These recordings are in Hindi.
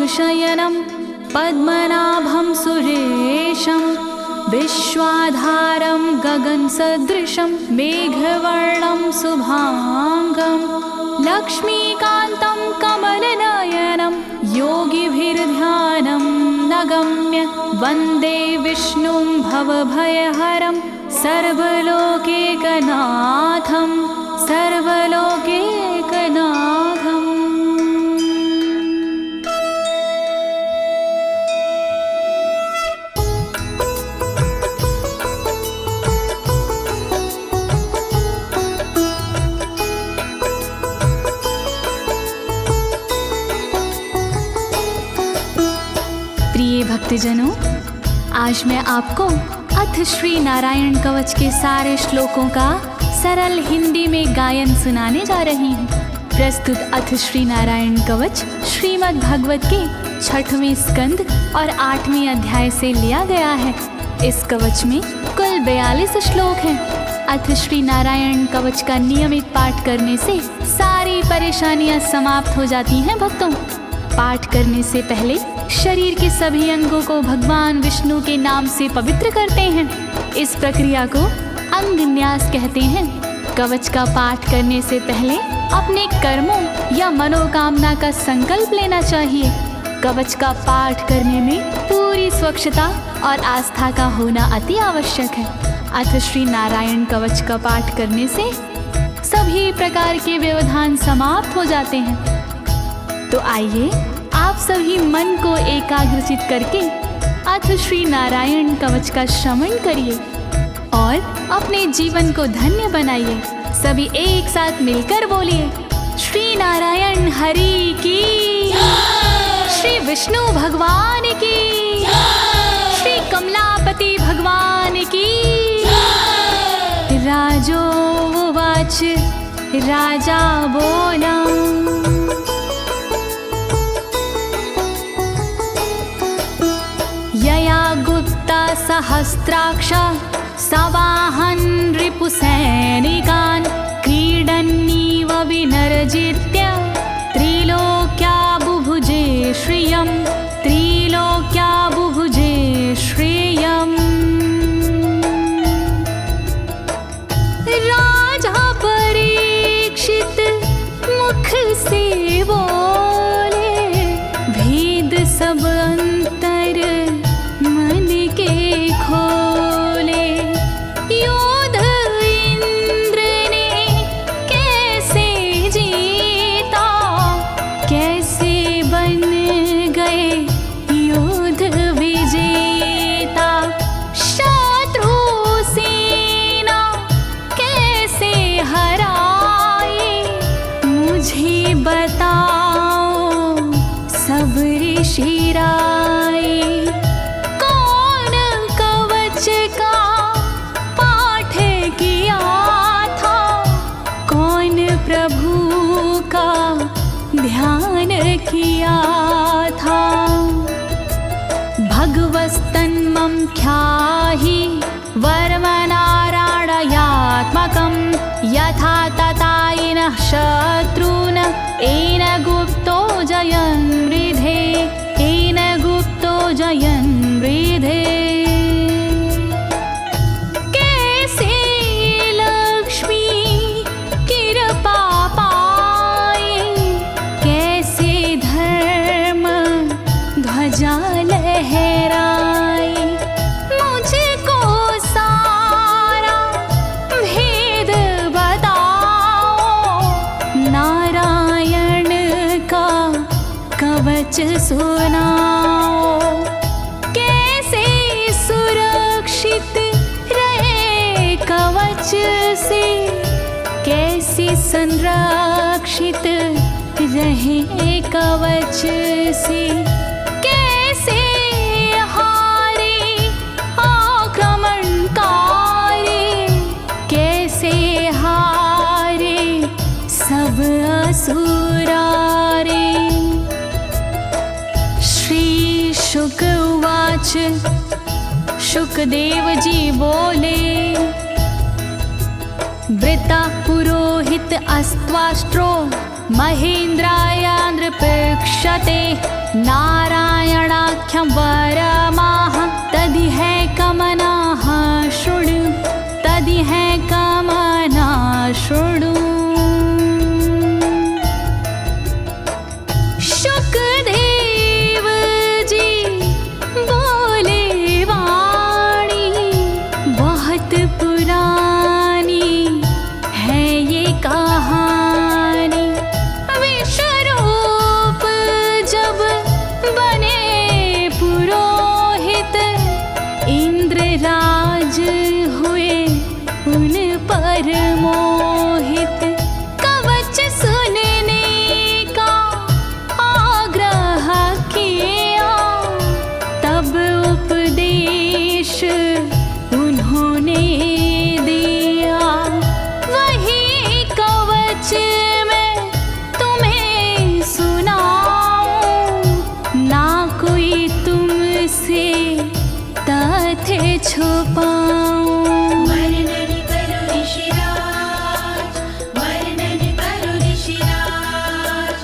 शयनं पद्मनाभं सुरेशं विश्वाधारं गगनसदृशं मेघवर्णं शुभांगं लक्ष्मीकान्तं कमलनयनं योगिभिर्ध्यानं नगम्य वन्दे विष्णुं भवभयहरं सर्वलोकैकनाथं सर्वलोकैकनाथम्। प्रिय भक्तजनों, आज मैं आपको अथ श्री नारायण कवच के सारे श्लोकों का सरल हिंदी में गायन सुनाने जा रही हूँ। प्रस्तुत अथ श्री नारायण कवच श्रीमद् भागवत के 6वें स्कंद और 8वें अध्याय से लिया गया है। इस कवच में कुल 42 श्लोक हैं। अथ श्री नारायण कवच का नियमित पाठ करने से सारी परेशानियां समाप्त हो जाती हैं। भक्तों, पाठ करने से पहले शरीर के सभी अंगों को भगवान विष्णु के नाम से पवित्र करते हैं। इस प्रक्रिया को अंग न्यास कहते हैं। कवच का पाठ करने से पहले अपने कर्मों या मनोकामना का संकल्प लेना चाहिए। कवच का पाठ करने में पूरी स्वच्छता और आस्था का होना अति आवश्यक है। अथ श्री नारायण कवच का पाठ करने से सभी प्रकार के व्यवधान समाप्त हो जाते हैं। तो आइए आप सभी मन को एकाग्रचित करके अथ श्री नारायण कवच का श्रवण करिए और अपने जीवन को धन्य बनाइए। सभी एक साथ मिलकर बोलिए, श्री नारायण हरि की, श्री विष्णु भगवान की, श्री कमलापति भगवान की। राजोवाच, राजा बोला, यया गुप्ता सहस्राक्ष सवाहन रिपुसैनिकान् क्रीडन्नीव विनर्जित्य त्रिलोक्या बुभुजे श्रियं, त्रिलोक्या बुभुजे श्रियम्। राजा परीक्षित मुख से बोले, भेद सब अंतर मन के खोले। योद्ध इंद्र ने कैसे जीता, कैसे बन गए योद्ध विजेता। शत्रु सेना कैसे हराए, मुझे बताओ सब ऋषि राय। कौन कवच का पाठ किया था, कौन प्रभु का ध्यान किया था। भगवस्तन्मं ख्याहि वर्मनारायणात्मकं यथा तथा येन शत्रून् येन गुप्तो जयन् मृधे, येन गुप्तो जयन् मृधे। कैसे लक्ष्मी कृपा पाए, कैसे धर्म ध्वजा लहराए। मुझको सारा भेद बताओ, नारायण का कवच सुनाओ। कैसे सुरक्षित रहे कवच से, कैसे संरक्षित रहे कवच से। कैसे हारे आक्रमणकारी, कैसे हारे सब असुरारे। श्री शुक उवाच, शुकदेव जी बोले, वृता पुरोहित अस्त्वाष्ट्रो महेन्द्राय नृपक्षते नारायणाख्यं वरमाह तदिह कमनाः शृणु तदिह कमना शृणु। शुकदेव जी बोले वाणी बहुत पुरानी है ये कहानी। विश्वरूप जब बने पुरोहित इंद्रराज हुए उन पर मोहित। कवच सुनने का आग्रह किया तब उपदेश उन्होंने दिया। वही कवच मैं तुम्हें सुनाऊं ना कोई तुमसे तथ्य छुपाऊं। वर्णन करो ऋषिराज, वर्णन करो ऋषिराज,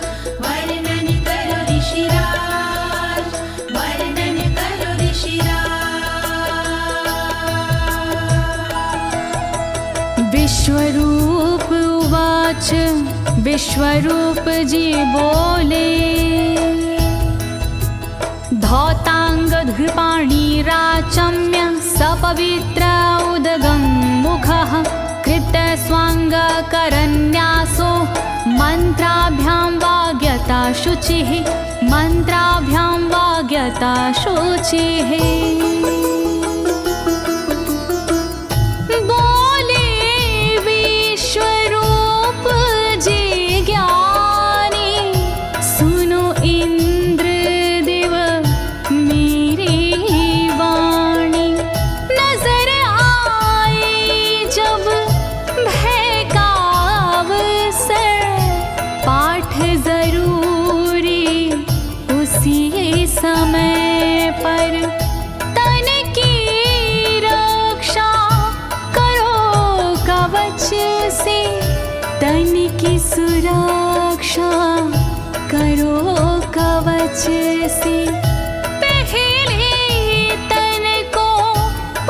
वर्णन करो ऋषिराज, वर्णन करो ऋषिराज। विश्वरूप उवाच विश्वरूप जी बोले। धौताङ्गधृपाणिराचम्य सपवित्र उदगं मुखः कृतस्वाङ्गकरन्यासो मन्त्राभ्यां वाग्यता शुचिः मन्त्राभ्यां वाग्यता शुचिः। बोले विश्वरूप जी ज्ञानी सुनो इंद्रदेव मेरी वाणी। नजर आई जब भय का अवसर पाठ जरूरी उसी समय पर। तन की रक्षा करो कवच से तन की सुरक्षा करो कवच से। पहले तन को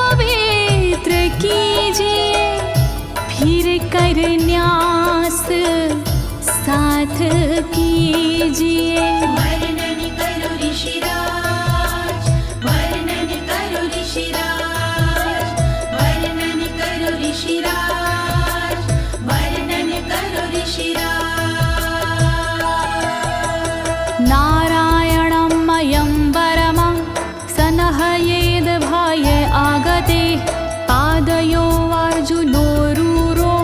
पवित्र कीजिए फिर कर न्यास साथ कीजिए। वर्णन करो ऋषिराज, वर्णन करो ऋषिराज, वर्णन करो ऋषिराज, वर्णन करो ऋषिराज। नारायणं मयं वरमं सनहयेद भाये आगते। पादयो अर्जुनोरूरो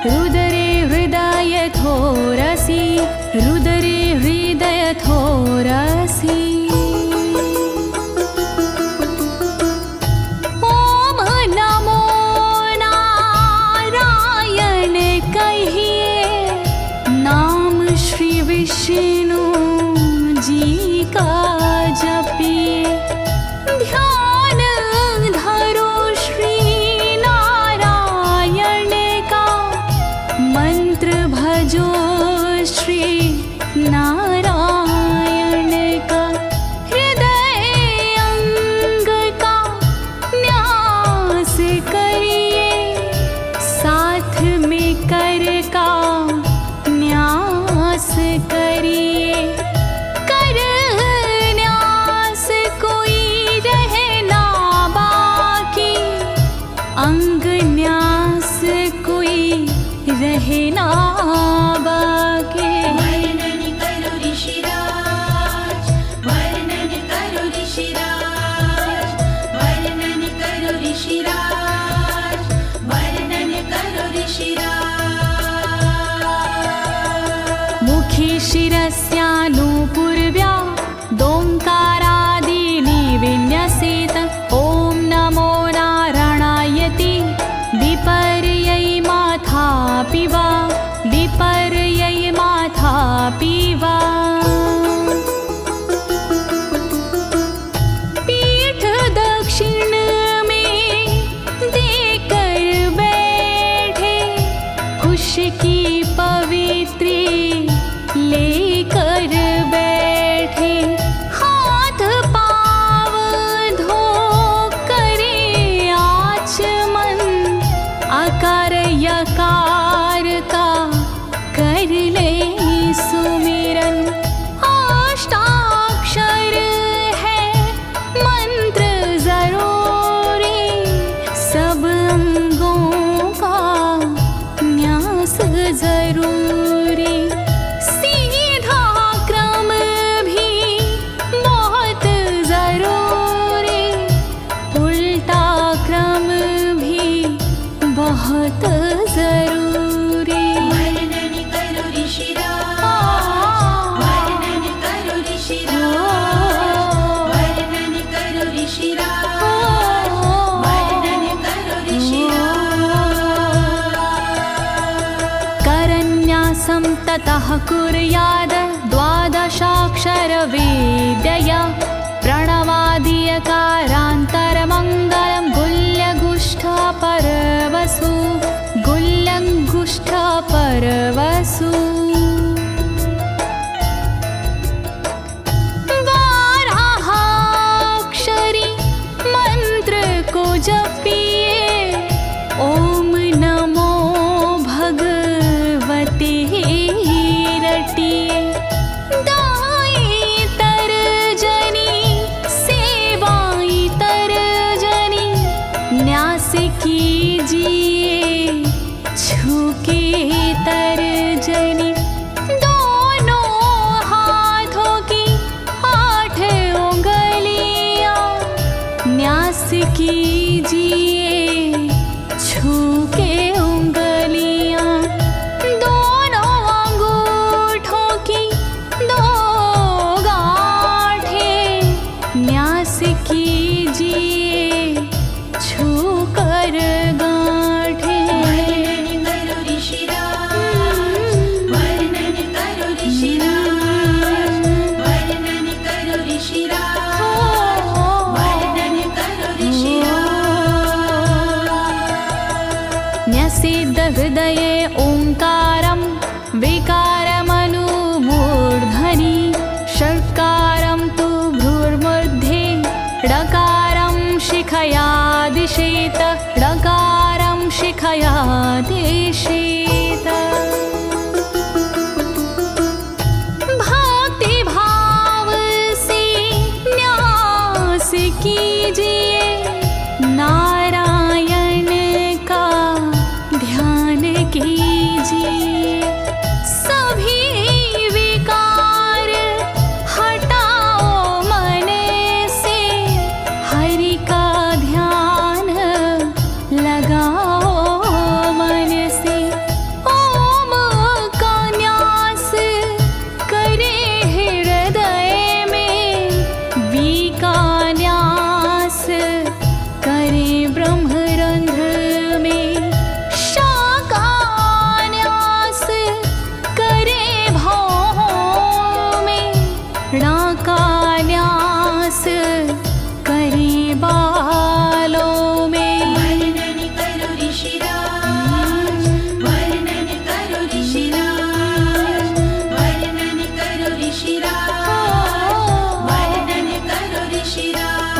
रुदरे हृदयथोरसि रुदरे हृदयथोरसि। ओम नमो नारायण कहिए नाम श्री विष्णु जी का जपिए। ध्यान धरो श्री नारायण का मंत्र भजो श्री नारायण का। हृदय अंग का न्यास करिए साथ में कर का न्यास करिए। कर न्यास कोई रहना बाकी अंग न्यास कोई रहना बाकी। वर्णन करो ऋषिराज, वर्णन करो ऋषिराज, वर्णन करो ऋषिराज, वर्णन करो ऋषिराज। मुखी शिरस्यानुपूर्व्या दोङ्कारादीनि विन्यसेत। ॐ नमो नारायणेति विपर्यै माथापि वा विपर्यै माथापि वा। पीठ दक्षिण में देकर बैठे खुश की पवित्री लेकर बैठे। ततः कुर्याद द्वादशाक्षरविद्यया प्रणवादियकारान्तरमङ्गलं गुल्यगुष्ठपरवसु गुल्यगुष्ठपरवसु बारहाक्षरी मंत्र को जपिए ओम नमो भगवते रटिए दाई तरजनी सेवाई तरजनी न्यास कीजिए छूके तरजनी दोनों हाथों की 8 उंगलियां न्यास कीजिए छूके उंगलियां दोनों अंगूठों की 2 गांठें न्यास कीजिए छूकर गांठें। वर्णन करो ऋषिराज, वर्णन करो ऋषिराज, वर्णन करो ऋषिराज, वर्णन करो ऋषिराज। न्यसेद हृदये ओंकारं विकारमनुमूर्धनि षट्कारं तु भ्रूर्मध्ये ड़कारं शिखया दिशेत ड़कारं शिखया दिशेत। भक्ति भाव से न्यास कीजिए नारायण का ध्यान कीजिए सभी विकार हटाओ मन से हरि का ध्यान लगाओ मन से ओम का न्यास करे हृदय में वी का न्यास करे ब्रह्मरंध्र में शा का न्यास करे भौहों में णा का न्यास करे बालों में। वर्णन करो ऋषिराज, वर्णन करो ऋषिराज, वर्णन करो ऋषिराज, वर्णन करो ऋषिराज।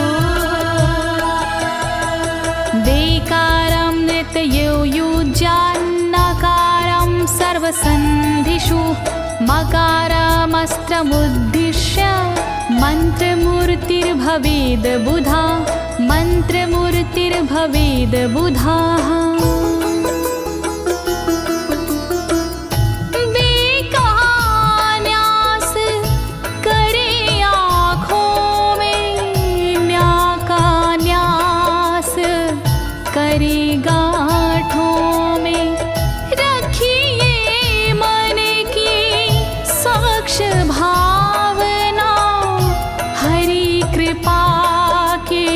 देकारं नित्ययुज्यान्नकारं सर्वसन्धिषु मकारमस्त्रमुद्दिश्य मन्त्रमूर्तिर्भवेद् बुधा मन्त्रमूर्तिर्भवेद् बुधाः। न्यास करे आँखों में न्या का न्यास करे गांठों में रखिए मन की साक्ष भावना हरि कृपा के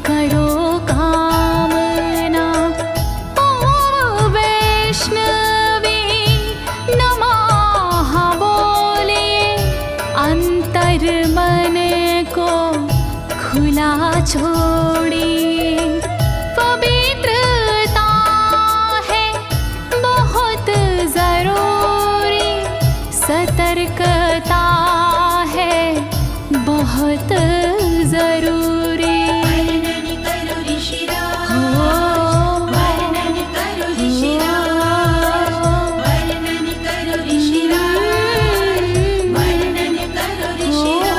करो कामना। ओम वैष्णवे नमः बोले अंतर मन को खुला छोड़िए पवित्रता है बहुत जरूरी सतर्कता है बहुत जरूरी। वर्णन करो ऋषिराज, वर्णन करो ऋषिराज, वर्णन करो ऋषिराज, वर्णन करो ऋषिराज।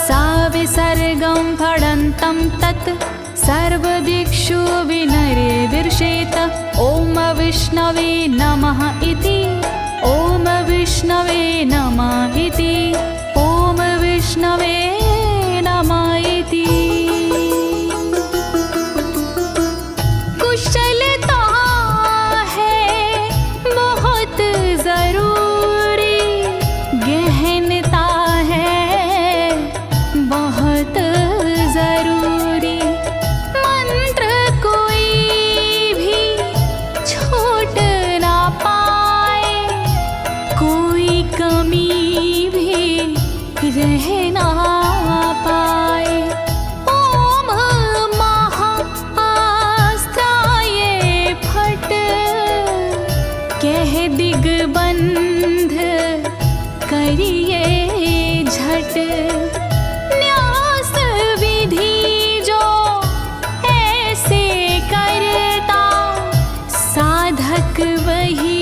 सा विसर्गं फडन्तं तत् सर्वदिक्षु विनिर्दिशेत ओम विष्णवे नमः इति ओम विष्णवे नमः इति ओम विष्णवे नमः इति। कुशलता है बहुत जरूरी गहनता है बहुत जरूरी मंत्र कोई भी छोट ना कह ना पाए। ओम महाअस्त्राय फट, कह दिग्बंध करिए झट। न्यास विधि जो ऐसे करता, साधक वही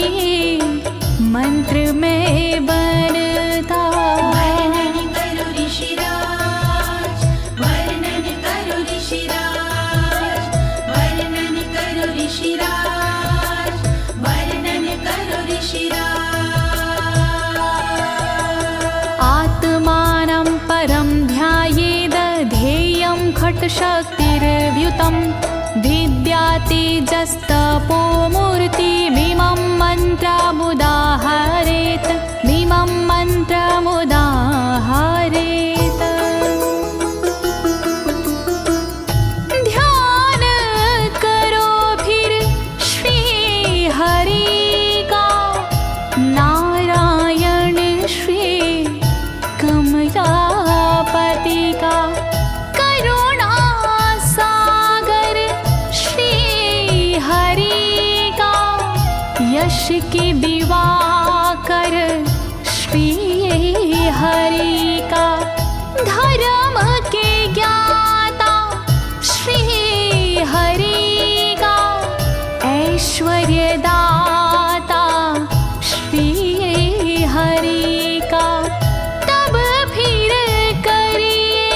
मंत्र में बनता। वर्णन करो ऋषिराज, वर्णन करो ऋषिराज, वर्णन करो ऋषिराज, वर्णन करो ऋषिराज। आत्मानं परं ध्यायेद ध्येयं खट्शक्तिर्व्युतं। विद्या तेजस्तपो मूर्तिमिमं मन्त्रमुदाहरेत्, मिमं मन्त्रमुदाहरेत्। ध्यान करो फिर श्री हरि का, नारायण श्री कमलापति का। करुणा सागर श्री हरि का, यश के दिवाकर श्री हरि का। धर्म के ज्ञाता श्री हरि का, ऐश्वर्य दाता श्री हरि का। तब फिर करिए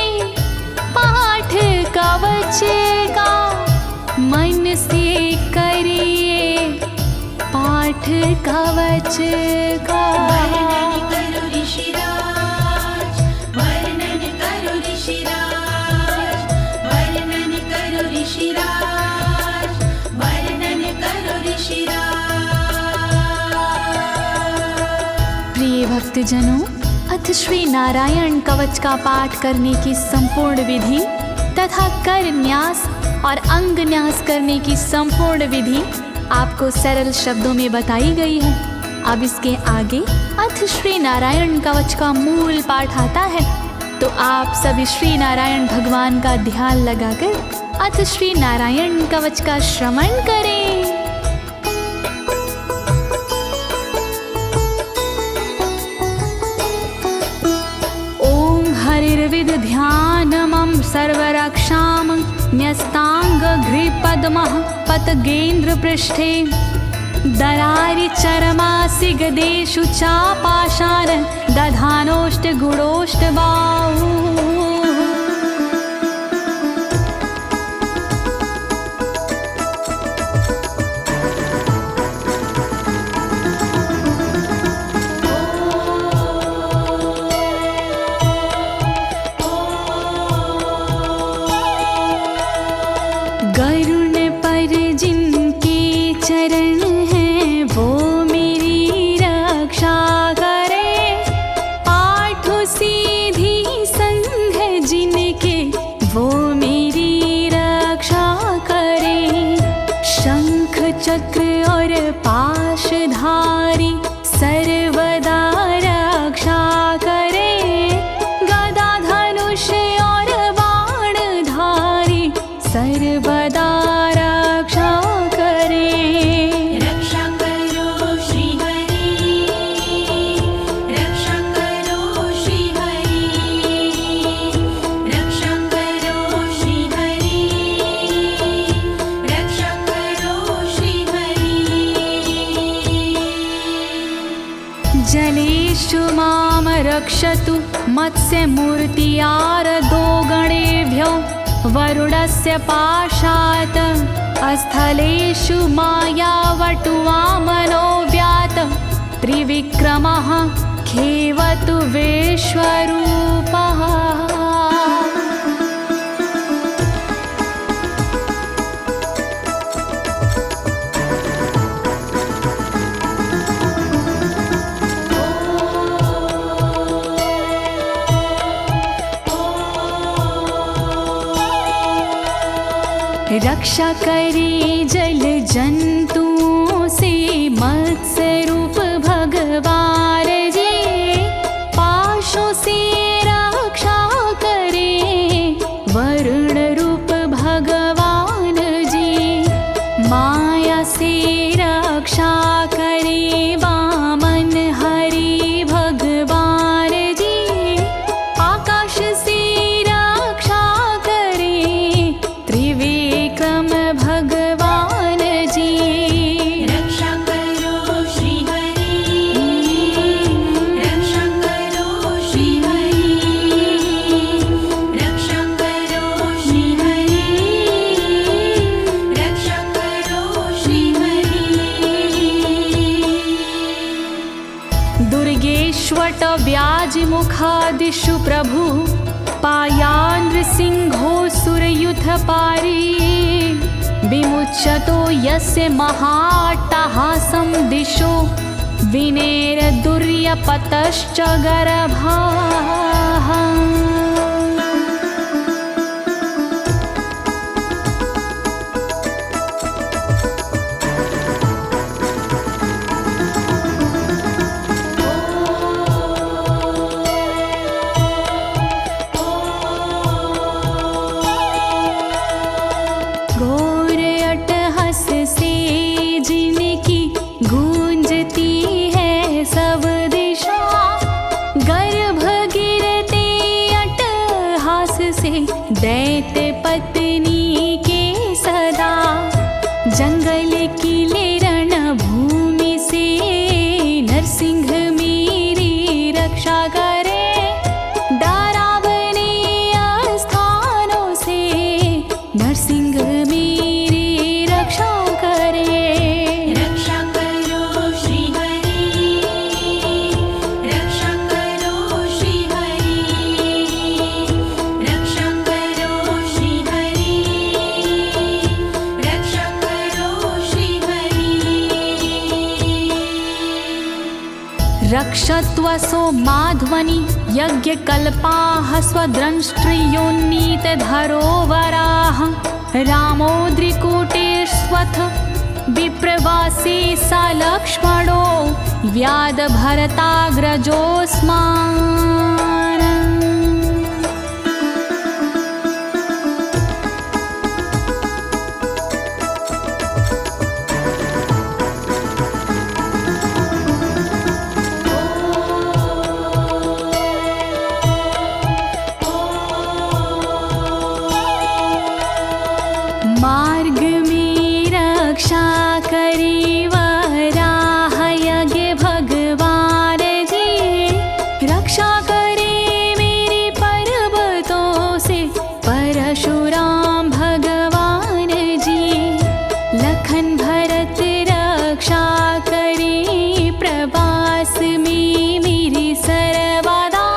पाठ कवच का, मन से करिए पाठ कवच का। वर्णन करो ऋषिराज, वर्णन करो ऋषिराज, वर्णन करो ऋषिराज, वर्णन करो ऋषिराज। प्रिय भक्तजनों, अथ श्री नारायण कवच का पाठ करने की संपूर्ण विधि तथा कर न्यास और अंग न्यास करने की संपूर्ण विधि आपको सरल शब्दों में बताई गई है। अब इसके आगे अथ श्री नारायण कवच का मूल पाठ आता है, तो आप सभी श्री नारायण भगवान का ध्यान लगाकर अथ श्री नारायण कवच का श्रवण करें। ओम हरिर्विद ध्यानमं सर्वरक्षां न्यस्ताङ्घ्रिपद्मः पतगेन्द्र पृष्ठे। दरारि चरमासि गदेषु चापाशान दधानोष्ट गुणोष्ट बाहु। गरुण पर जिनके चरण हैं वो मेरी रक्षा करे। आठ सीधी संग जिनके वो मेरी रक्षा करे। शंख चक्र और पाशधारी सर्वदा रक्षा करे। गदा धनुष और बाणधारी सर्वदा रक्षा करे। रक्षा करो श्री हरि, रक्षा करो श्री हरि, रक्षा करो श्री हरि, रक्षा करो श्री हरि। जलेषु मां रक्षतु मत्स्यमूर्तियारदो गणेभ्यो। वरुणस्य पाशात् स्थलेषु मायावटुवामनो व्यात। त्रिविक्रमः खेवतु विश्वरूपः। रक्षा करे जल जंतुओं से मत्स्य रूप भगवान जी। पाशों से दिशु प्रभु पायानृसिंहोऽसुरयुथपारी विमुच्यतो यस्य महाट्टहासं दिशो विनेरदुर्यपतश्च गर्भाः। दैत्य पत्नी के सदा जंगल किले रणभूमि से नरसिंह मेरी रक्षा करे। डरावने स्थानों से नरसिंह मेरी रक्षा करे। रक्षा करो श्री हरि, रक्षा करो श्री हरि, रक्षा करो श्री हरि, रक्षा करो श्री हरि। रक्षत्वसो माध्वनि यज्ञकल्पाः स्वद्रंष्ट्रियोन्नीतधरोवराः रामोद्रिकूटेष्वथ विप्रवासी स लक्ष्मणो व्याधभरताग्रजोऽस्मान्। मार्ग में रक्षा करी वराह यज्ञ भगवान जी, रक्षा करे मेरे पर्वतों से परशुराम भगवान जी। लखन भरत रक्षा करे प्रवास में मेरी सर्वदा,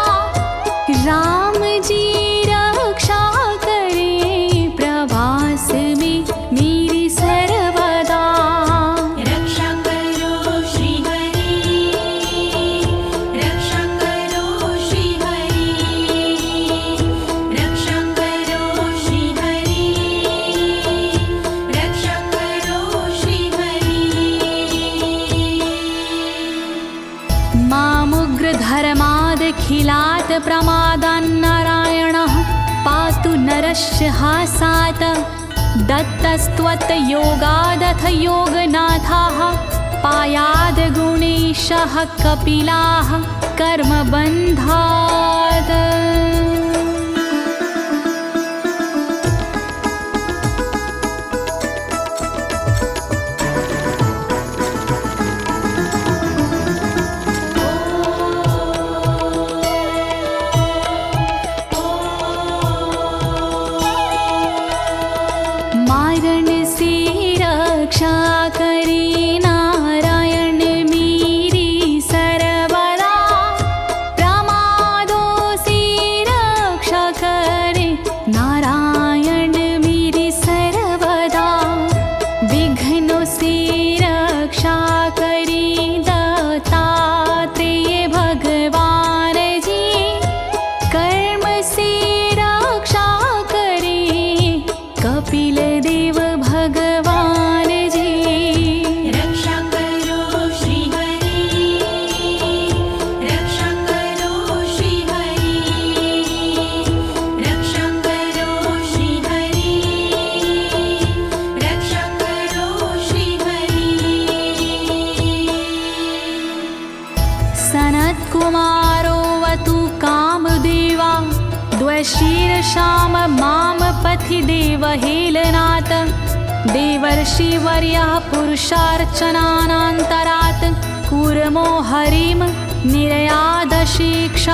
राम जी रक्षा करे प्रवास में मेरी सर्वदा। रक्षा करो श्री हरि, रक्षा करो श्री हरि, रक्षा करो श्री हरि, रक्षा करो श्री हरि। मामुग्रधर्मादखिलात् प्रमादान्नारायणः पातु नरस्य हासात्। दत्तस्त्वत्योगादथ योगनाथाः पायाद् गुणेशः कपिलाः कर्मबन्धात्। मारण से रक्षा करे नारायण मेरी सर्वदा, प्रमादों से रक्षा करे नारायण मेरी सर्वदा। विघ्नों से रक्षा करे दत्तात्रेय भगवान जी, कर्म से रक्षा करे कपिल देव भगवान जी। रक्षा करो श्री हरि, रक्षा करो श्री हरि, रक्षा करो श्री हरि, रक्षा करो श्री हरि। सनत्कुमारोऽवतु कामदेवा द्वशीर्षाम माम पथि देवहेलनात्। देवर्षिवर्यः पुरुषार्चनानन्तरात् कूर्मो हरिं निर्यादशिक्षात्।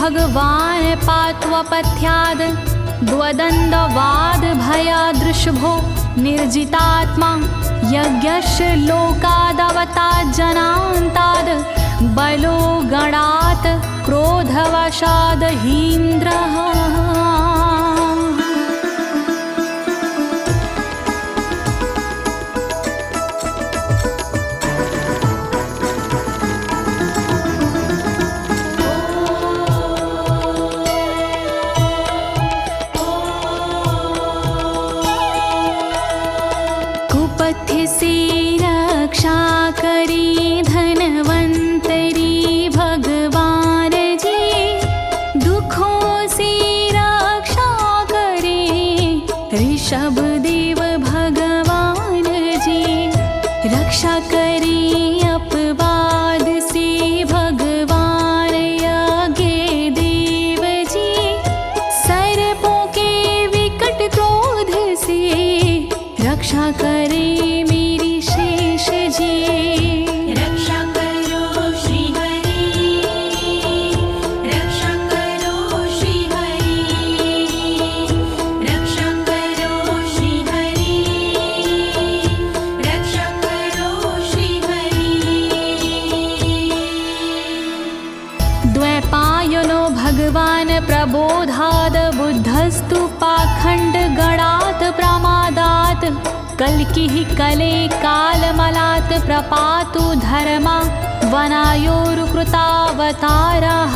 भगवान् पात्वपथ्याद् द्वदण्डवाद भयादृशभो निर्जितात्मा यज्ञस्य लोकादवतात् जनान्ताद् बलो गणात् क्रोधवशाद् हीन्द्रः। कुपथ्य से रक्षा करी धनवंतरी भगवान जी, दुखों से रक्षा करे ऋषभ देव भगवान जी। रक्षा करे अपवाद से भगवान यज्ञ देव जी, सर्पों के विकट क्रोध से रक्षा करे मेरी शेष जी। रक्षा करो श्री हरि, रक्षा करो श्री हरि, रक्षा करो श्री हरि, रक्षा करो श्री हरि। द्वैपायनो भगवान् प्रबोधाद् बुद्धस्तु पाखण्ड गणात् प्रमादात् कल्किः कले कालमलात् प्रपातु धर्मा वनायोरुकृतावतारः।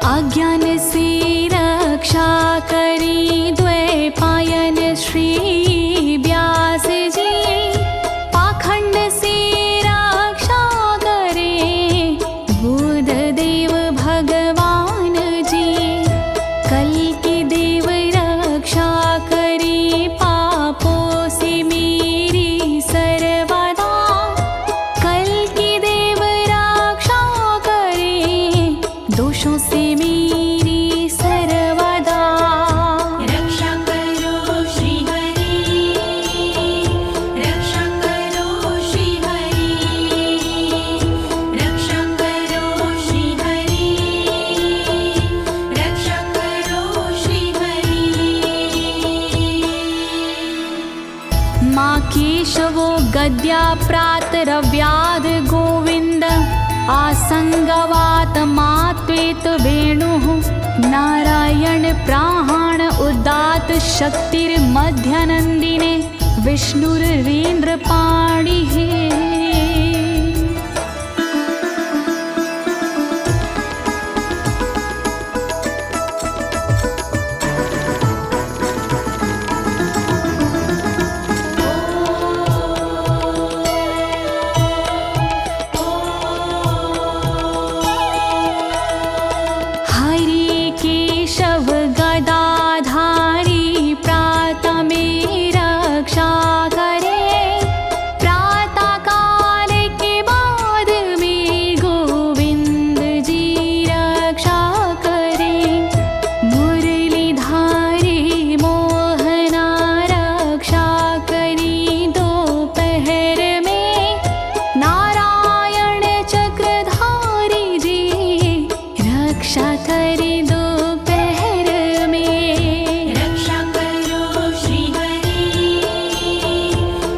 अज्ञान से रक्षा करी द्वैपायन श्री व्यास जी, पाखंड से रक्षा करे बुध देव भगवान जी। कल्कि देव रक्षा करी पापों से मेरी सर्वदा, कल्कि देव रक्षा करे दोषों से मेरी सर्वदा। रक्षा करो श्री हरि, रक्षा करो श्री हरि, रक्षा करो श्री हरि, रक्षा करो श्री हरि। माँ केशवो गद्या प्रातरव्याद गोविन्द, आसंगवात मात्वेत वेणुः नारायण प्राण उदात शक्तिर्मध्यनन्दिने विष्णुरेन्द्रपाणिः। हरि केशव गदाधारी प्रातमे रक्षा करे, प्रातः काल के बाद में गोविंद जी रक्षा करे। मुरलीधारी मोहना रक्षा करी दोपहर में, नारायण चक्रधारी जी रक्षा करे दोपहर में। रक्षा करो श्री हरि,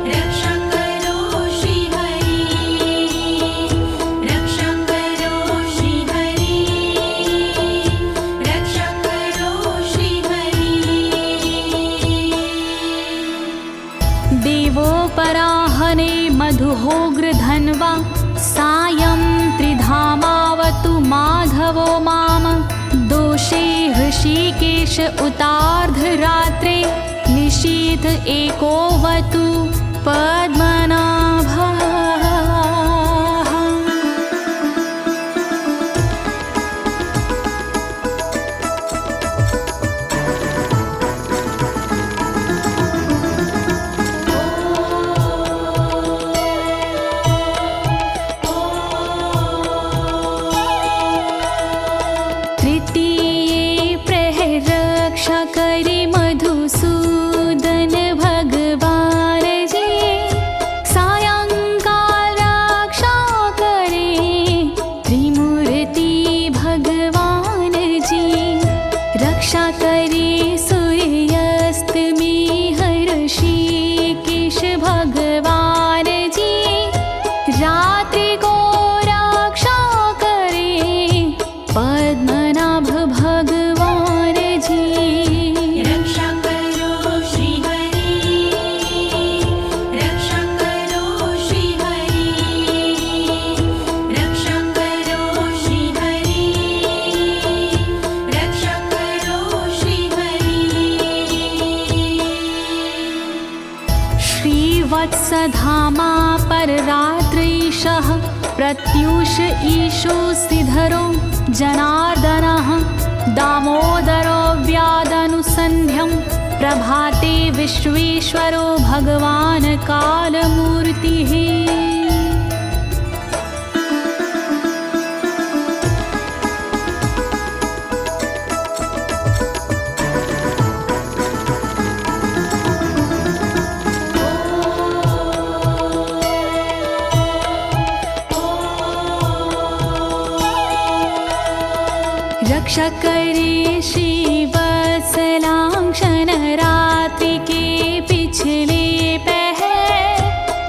रक्षा करो श्री हरि, रक्षा करो श्री हरि, रक्षा करो श्री हरि। देवोपराहने मधुहोग्र धन्वा, सायं त्रिधामावतु माधवो माम। दोषे ऋषिकेश उतार्धरात्रे, निशीथ एकोवतु पद्मनाभः। धामा पर रात्रीशः प्रत्यूष ईशो सिधरो जनार्दनः दामोदरो व्यादनुसन्ध्यं प्रभाते विश्वेश्वरो भगवान् कालमूर्तिः। रक्षा करे श्रीवत्सलांक्षण रात्रि के पिछले पहर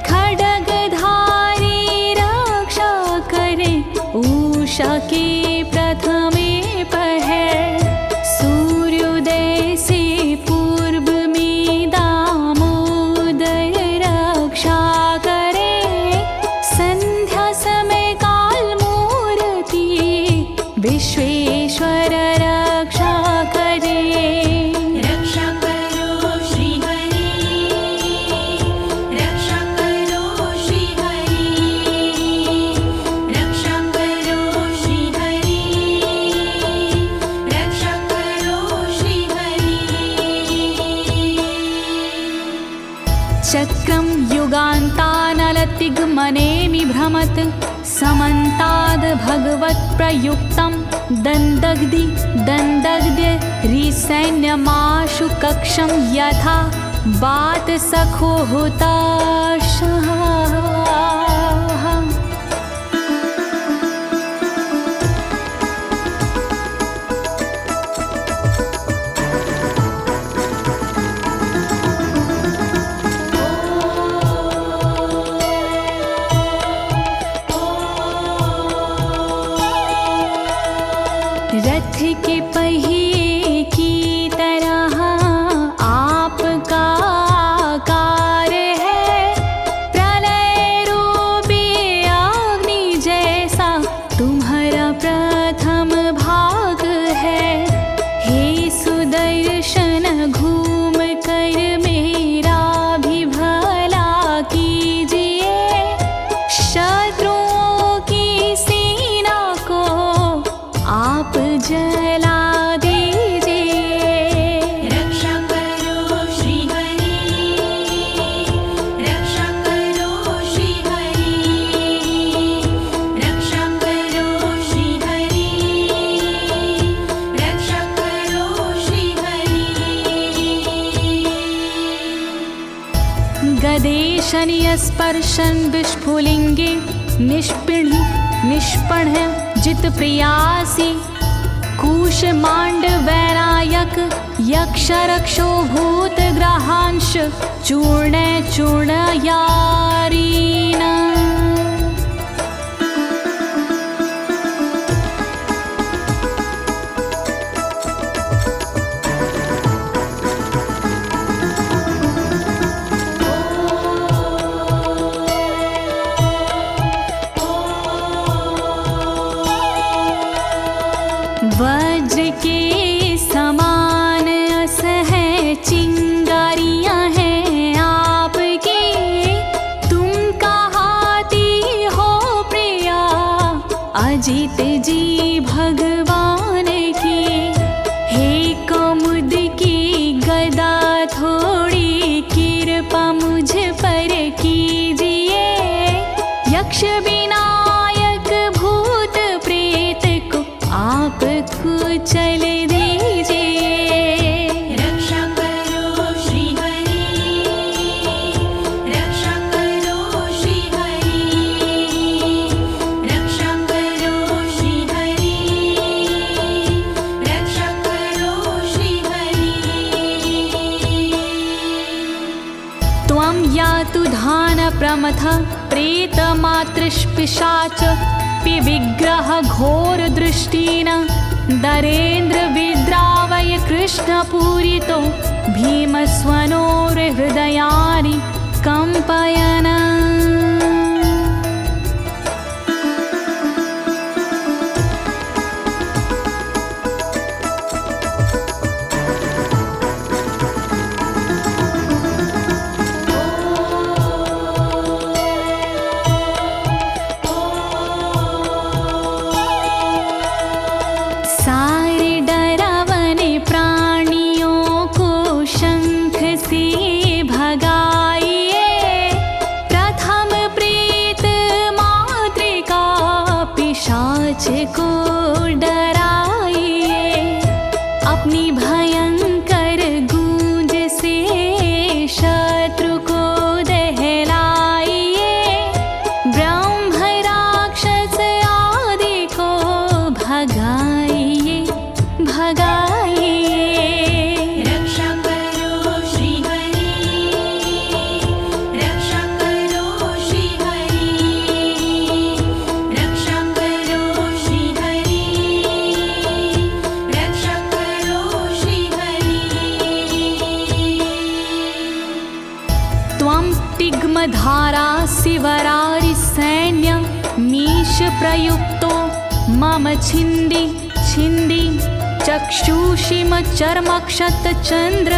खड्गधारी रक्षा करे उषा के प्रथमे पहर सूर्योदय से पूर्व में दामोदर रक्षा करे संध्या समय काल मूर्ति विश्वेश्वर रक्षा करे। रक्षा करो श्री हरि, रक्षा करो श्री हरि, रक्षा करो श्री हरि, रक्षा करो श्री हरि। चक्रं युगान्तानलतिग्मनेमि भ्रमत् समन्ताद् भगवत्प्रयुक्तं दन्दग्ध्य रिसैन्यमाशु कक्षं यथा वातसखो हुताशः। रथ के पहिए की तरह आपका आकार है, प्रलय रूपी अग्नि जैसा तुम्हारा प्रथम भाग है। हे सुदर्शन घूम कर मेरा भी भला कीजिए, शत्रुओं की सेना को आप जला दीजिए। रक्षा करो श्री हरि, रक्षा करो श्री हरि, रक्षा करो श्री हरि, रक्षा करो श्री हरि। गदेशनीय स्पर्शन विस्फुलिंगे निष्पण जित प्रियासी कुश मांड वैरायक यक्ष रक्षो भूत ग्रहांश चूर्ण यारीना। वज्र के समान असह चिंगारियां हैं आपकी, तुम कहाती हो प्रिया अजित जी भगवान की। हे कमुद की गदा थोड़ी कृपा मुझ पर कीजिए, यक्ष विनायक भूत प्रेत को आप कुचल दीजिए। रक्षा करो श्री हरि, रक्षा करो श्री हरि, रक्षा करो श्री हरि, रक्षा करो श्री हरि। त्वं यातु धान प्रमथ प्रेत मातृपिशाच विग्रह घोर दृष्टिन दरेन्द्र विद्रावय कृष्ण पूरितो भीमस्वनोर हृदयानि कंपयन। भगाइए भगाइए। रक्षा करो श्री हरि, रक्षा करो श्री हरि, रक्षा करो श्री हरि, रक्षा करो श्री हरि। त्वं तिग्मधारा शिवरारि सैन्य मीश प्रयुक्तो मम छिन्दी छिन्दी चक्षुषीम चर्मक्षत चन्द्र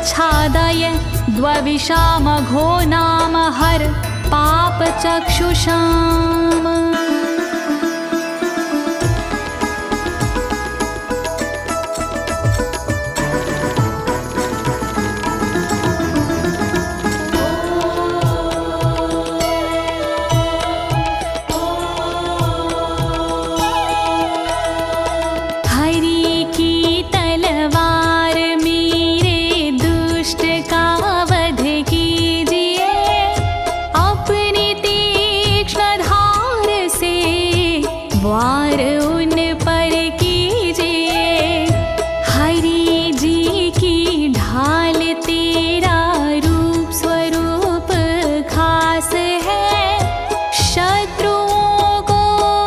छादय द्वविषामघो नाम हर पाप चक्षुषाम। वार उन पर कीजिए, हरि जी की ढाल तेरा रूप स्वरूप खास है, शत्रुओं को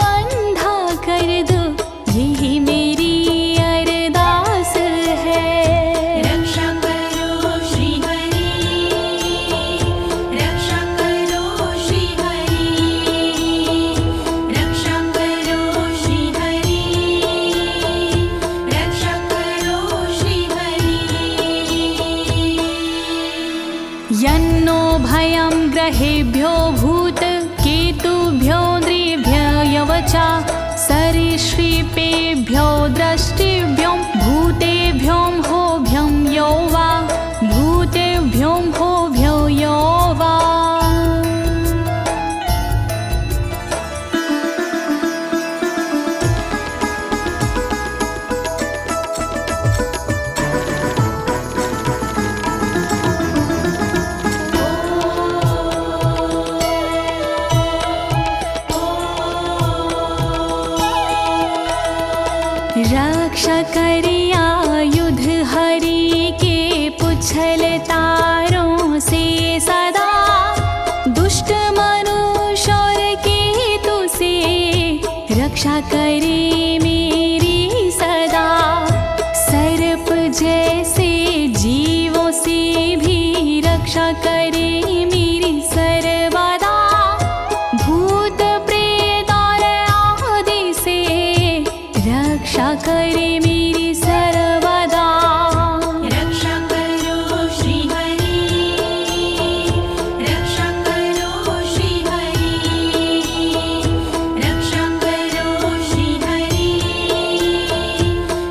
अंधा कर दो यही मेरी अरदास है। रक्षा करो श्री हरि, रक्षा करो श्री हरि, रक्षा करो श्री हरि, रक्षा करो श्री हरि। यन्नो भयं ग्रहेभ्यो भूत केतुभ्यो नृभ्ययवचा सरीसृपेभ्यो दृष्टिभ्यो भूतेभ्यो होभ्यं यो वा भूतेभ्यो होभ्यो यो वा। रक्षा करिया युद्ध हरि के पुछल तारों से सदा, दुष्ट मनुष्य और केतु से रक्षा करे मेरी सदा। सर्प जैसे जीवों से भी रक्षा करे मेरी सर्वदा, भूत प्रेत और आदि से रक्षा करे मेरी सर्वदा। रक्षा करो श्री हरि, रक्षा करो श्री हरि, रक्षा करो श्री हरि,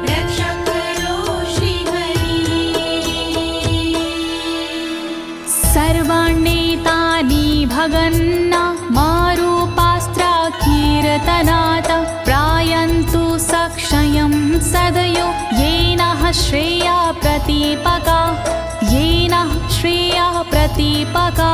रक्षा करो श्री हरि। सर्वाण्येतानि भगन्ना मारूपास्त्रा कीर्तनात् प्रायन्तु सक्षयं सदयो येन श्रेया प्रतीपका, येन श्रेया प्रतीपका।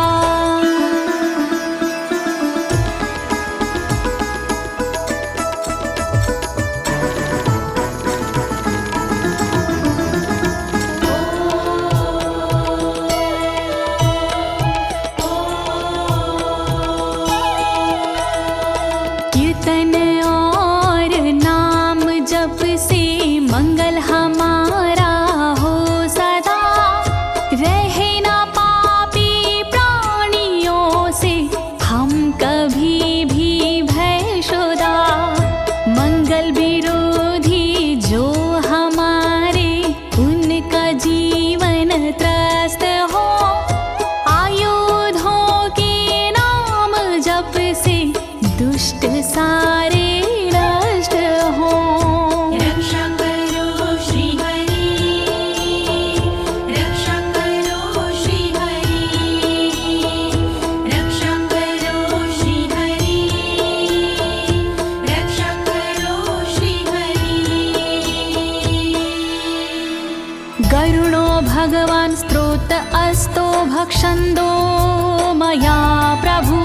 कीर्तन और नाम जप से मंगल हमारा हो सदा, रहे ना पापी प्राणियों से हम कभी भी भयशुदा। मंगल विरोधी जो हमारे उनका जीवन त्रस्त हो, आयुधों के नाम जप से दुष्ट सारे नष्ट हो। रक्षा करो श्री हरि, रक्षा करो श्री हरि, रक्षा करो श्री हरि, रक्षा करो श्री हरि। गरुणो भगवान् स्तोत्र अस्तो भक्षन्दो मया प्रभु,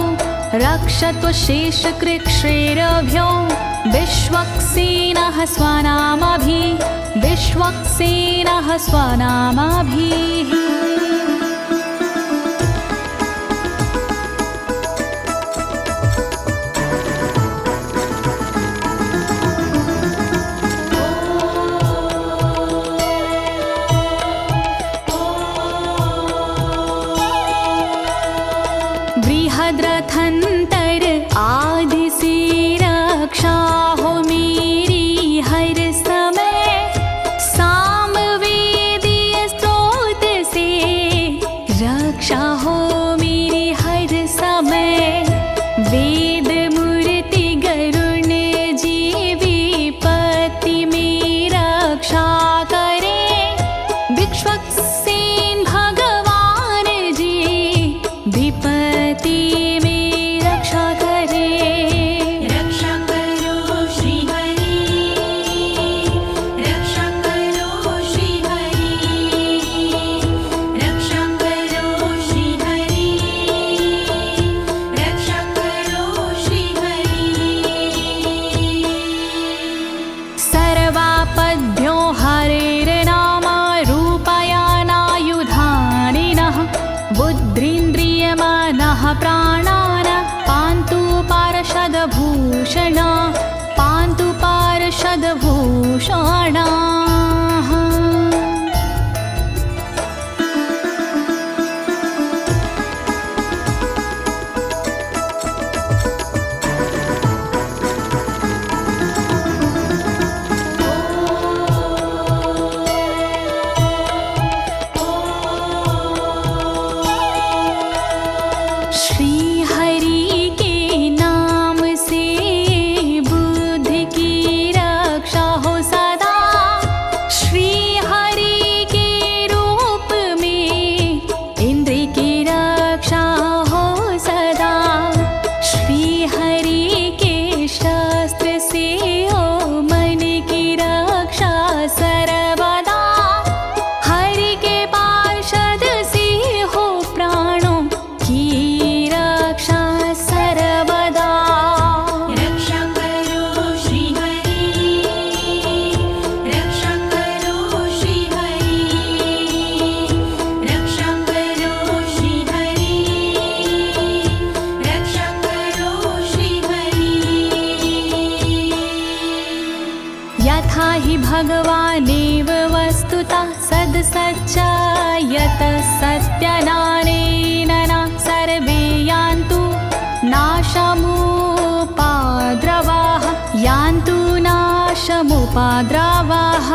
रक्षत्व शेषकृच्छ्रेरभ्यो विश्वक्सेनः स्वनामभिः बृहद्रथंतर आदि से रक्षा हो मेरी हर समय, सामवेदीय स्रोत से रक्षा हो मेरी हर समय। वेद मूर्ति गरुण जी विपत्ति में रक्षा करे, विश्वक्सेन भगवान जी विपत्ति में रक्षा करे। रक्षा करो श्री हरि, रक्षा करो श्री हरि, रक्षा करो श्री हरि, रक्षा करो श्री हरि। सर्वापद्भ्यो हरेर्नाम रूपयानायुधानिनः, बुद्धिन्द्रियमनः प्राणान् पान्तु पार्षदभूषण, पान्तु पार्षदभूषणाः। श्री हरि के नाम से बुद्धि की रक्षा हो सदा, श्री हरि के रूप में इंद्रिय की रक्षा हो सदा, श्री हरि के शस्त्र से हो मन की रक्षा सर्वदा, हरि के पार्षद से हो प्राणों की रक्षा सर्वदा। रक्षा करो श्री हरि, रक्षा करो श्री हरि, रक्षा करो श्री हरि, रक्षा करो श्री हरि। यथा हि भगवानेव वस्तुतः सद्सच्चायतः सत्यनानेन न सर्वे यान्तु नाशमुपाद्रवाः, यान्तु नाशमुपाद्रवाः।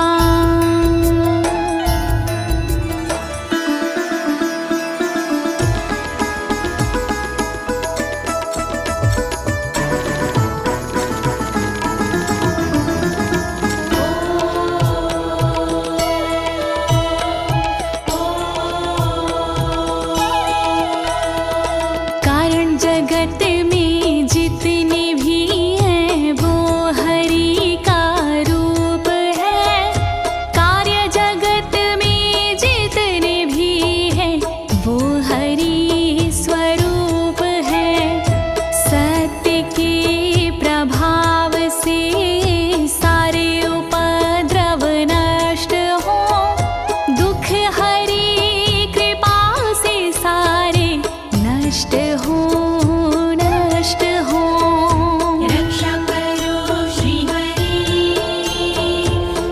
कारण जगत में जितने भी हैं वो हरि का रूप है, कार्य जगत में जितने भी हैं वो हरि स्वरूप है। सत्य के प्रभाव से सारे उपद्रव नष्ट हो, दुख हरि कृपा से सारे नष्ट हो, नष्ट हो। रक्षा करो श्री हरि,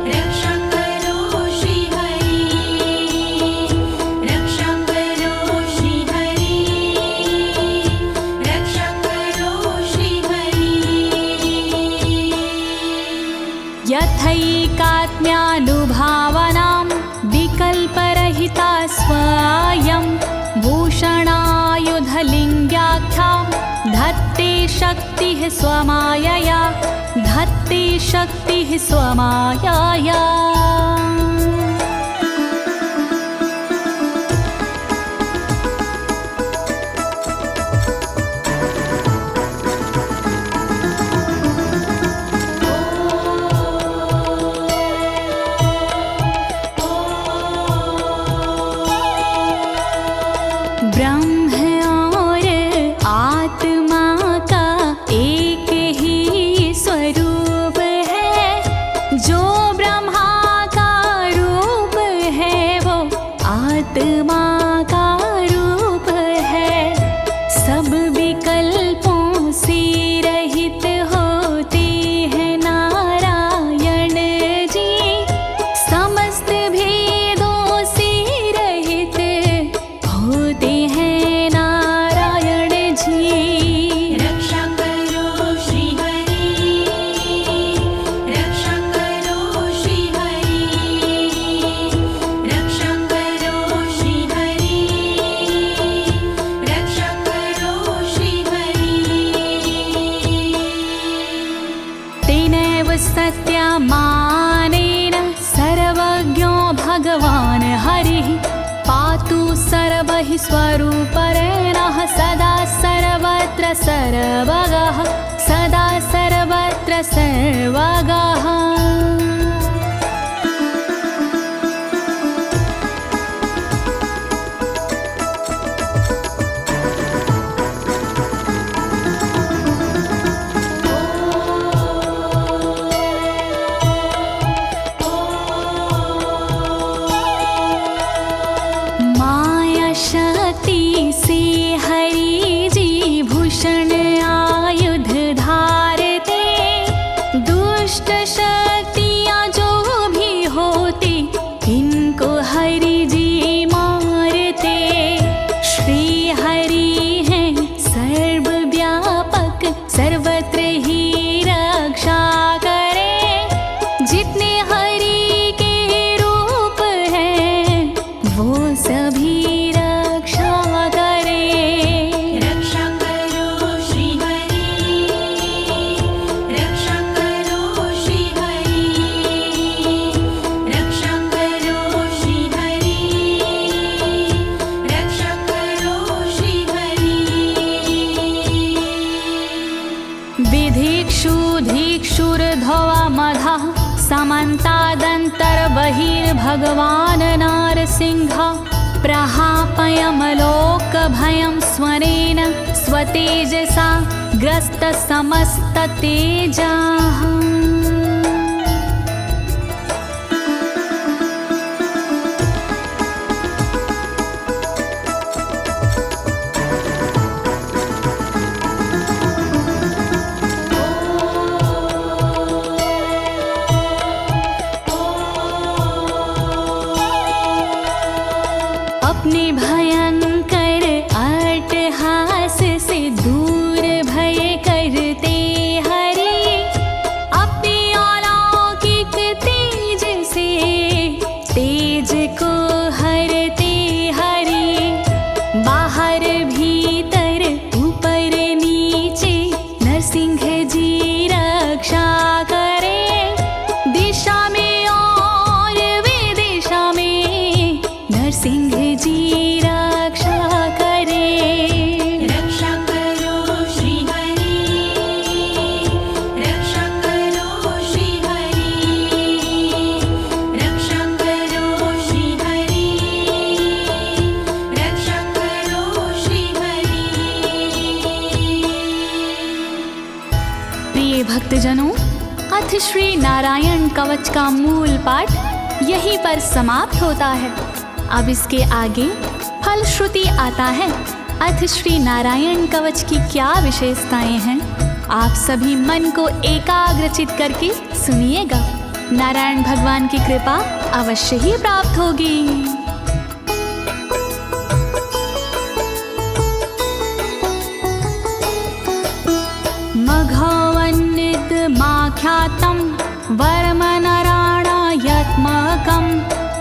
रक्षा करो श्री हरि, रक्षा करो श्री हरि, रक्षा करो श्री हरि। यथैकात्म्यानुभावनां विकल्परहिता स्वयं भूषणायुधलिङ्ग्याख्या, धत्ते शक्तिः स्वमायया, धत्ते शक्तिः स्वमायया। ब्रह्म और आत्मा का एक ही स्वरूप मानेन सर्वज्ञो भगवान् हरिः पातु सर्वैः स्वरूपेण सदा सर्वत्र सर्वगः सदा सर्वत्र सर्वगः। समन्तादन्तर्बहिर्भगवान् नारसिंहः प्रहापयमलोकभयं स्वरेण स्वतेजसा ग्रस्तसमस्ततेजाः। अपने भयंकर अट्टहास से दूर भय करते हरि अपने अलौकिक तेज से तेज को हरते हरि बाहर भीतर ऊपर नीचे नरसिंह जी रक्षा करे दिशा में और विदिशा में नरसिंह जी रक्षा करे। रक्षा करो श्री हरि रक्षा करो श्री हरि रक्षा करो श्री हरि रक्षा करो श्री हरि। प्रिय भक्तजनों, अथ श्री नारायण कवच का मूल पाठ यहीं पर समाप्त होता है। अब इसके आगे फलश्रुति आता है। अथ श्री नारायण कवच की क्या विशेषताएं हैं, आप सभी मन को एकाग्रचित करके सुनिएगा। नारायण भगवान की कृपा अवश्य ही प्राप्त होगी। मघवन्नित माख्यातं वर्मनराणायत्मकं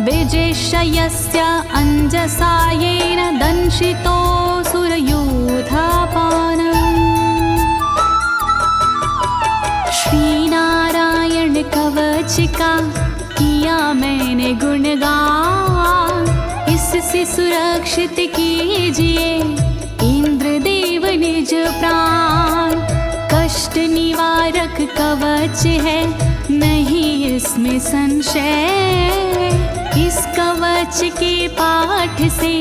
विजेशयस्य अंजसायेन दंशितोऽसुरयूथपानम्। श्री नारायण कवच का किया मैंने गुणगान, इससे सुरक्षित कीजिए इंद्रदेव निज प्राण। कष्ट निवारक कवच है नहीं इसमें संशय, इस कवच के पाठ से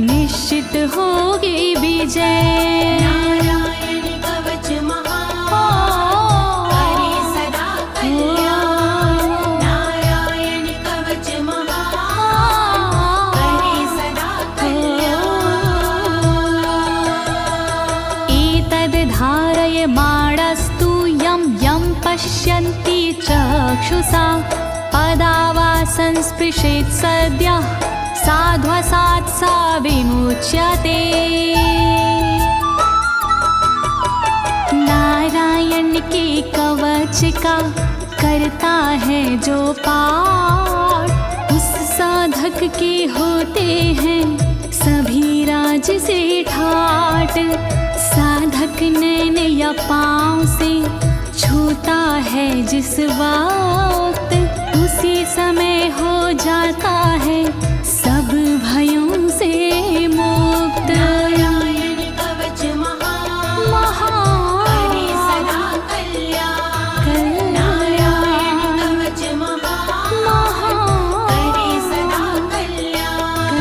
निश्चित होगी विजय। नारायण कवच महान करे सदा कल्याण नारायण कवच महान करे सदा कल्याण। एतद् धारय माणस्तु यं यं पश्यन्ति चक्षुषा पदावा संस्पृशेत् सद्यः साध्वसात् सा विमुच्यते। नारायण के कवच का करता है जो पाठ, उस साधक के होते हैं सभी राज से ठाट। साधक नैन या पाँव से छूता है जिस बार उसी समय हो जाता है सब भयों से मुक्त। नारायण कवच महान करे सदा कल्याण। नारायण कवच महान करे सदा कल्याण।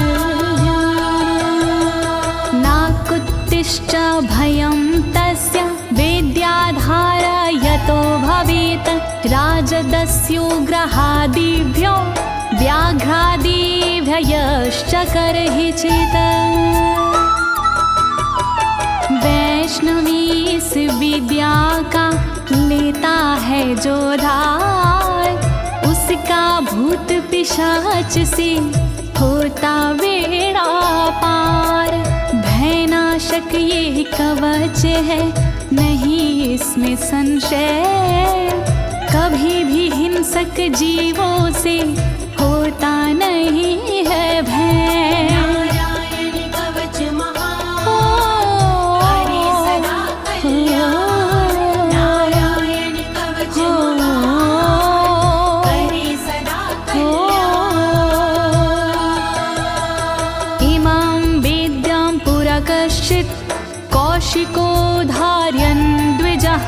नाकुत्तिश्च भयं तस्य वेद्याधारयतो भवेत् राजदस्युग्रहादिभ्यो व्याघ्रादिभ्यश्च करहिचित्। वैष्णवी इस विद्या का लेता है जो धार, उसका भूत पिशाच से होता बेड़ा पार। भयनाशक ये कवच है नहीं इसमें संशय, कभी भी हिंसक जीवों से होता नहीं है भय। नारायण कवच महान करे सदा कल्याण। नारायण कवच महान करे सदा कल्याण। इमां वेद्यां पुरा कश्चित् कौशिको धारयन् द्विजः,